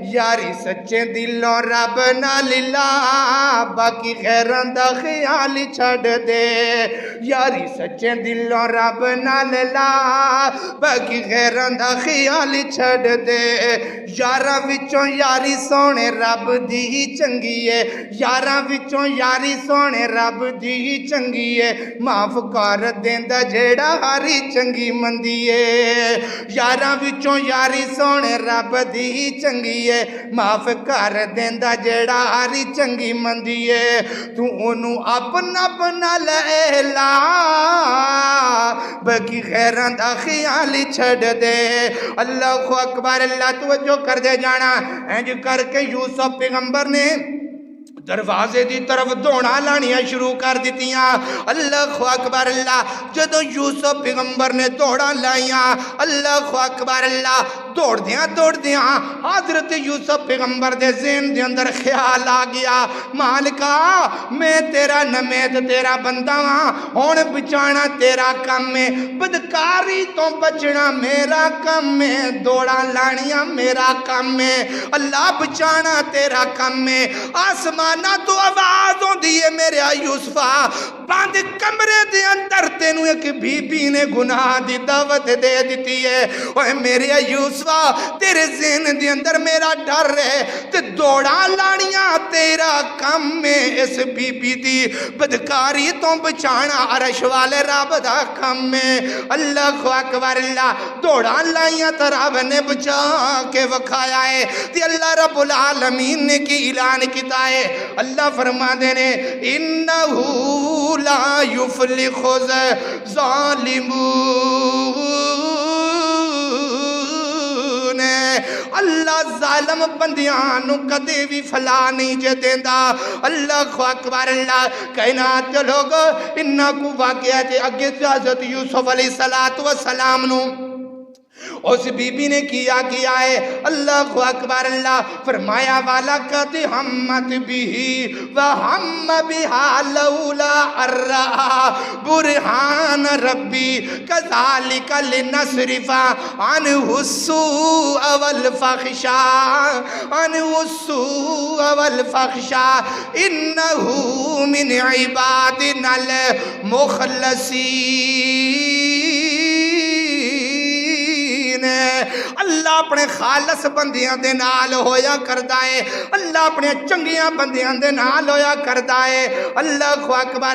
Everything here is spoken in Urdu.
یاری سچے دلوں رب نال لا باقی غیراں دا خیال چھڑ دے یاری سچے دلوں رب نال لا باقی غیراں دا خیال چھڑ دے یاراں وچوں یاری سونے رب دی ہی چنگی ہے یاراں وچوں یاری سونے رب دی ہی چنگی ہے معاف کر دیندا جیڑا ہاری چنگی مندی ہے یاراں وچوں یاری سونے رب دی ہی چنگی ہے معاف کر دیندا جیڑا ہاری چنگی مندی ہے تو اونوں اپنا بنا لے لا باقی غیراں دا خیال چھڑ دے اللہ اکبر اللہ توجہ کر دے جانا انج کر کے یوسف پیغمبر نے دروازے دی طرف دوڑا لانیاں شروع کر دیتیاں اللہ اکبر اللہ جدو یوسف پیغمبر نے دوڑا لائیاں اللہ اکبر اللہ دوڑ دیاں حضرت یوسف پیغمبر دے ذہن دے اندر خیال آ گیا مالکا میں تیرا نمید تیرا بندہ ہاں ہون بچانا تیرا کم میں بدکاری تو بچنا میرا کم میں دوڑا لانیاں میرا کم میں اللہ بچانا تیرا کم میں آسمان نہ تو آواز ہوں دیئے میرے یوسفہ باندھ کمرے دے اندر تینوں ایک بی بی نے گناہ دی دعوت دے دیتی ہے اوہ میرے یوسفہ تیرے ذہن دے اندر میرا ڈر ہے تے دوڑا لانیاں تیرا کم میں اس بی بی دی بدکاری تو بچانا عرش والے رب دا کم میں اللہ اکبر اللہ دوڑا لائیاں تراب نے بچا کے وکھایا ہے تے اللہ رب العالمین نے کی اعلان کیتا ہے اللہ فرما دینے انہو لا یفلح الظالمون اللہ ظالم بندیاں کدے بھی فلا نہیں جے دیندہ اللہ اکبر اللہ کائنات کے لوگ انہاں کو واقعہ تھے اگے حضرت یوسف علیہ السلام نو اس بی بی نے کیا ہے اللہ اکبر اللہ فرمایا والا قد ہمت بھی وہم بہا لولا ارہا برہان ربی کذالک لنصرف عنہ السوء والفحشاء انہو من عبادنا المخلصین اللہ اپنے خالص بندیاں دے نال ہویا کردا ہے اللہ اپنے چنگیاں بندیاں دے نال ہویا کردا ہے اللہ اکبر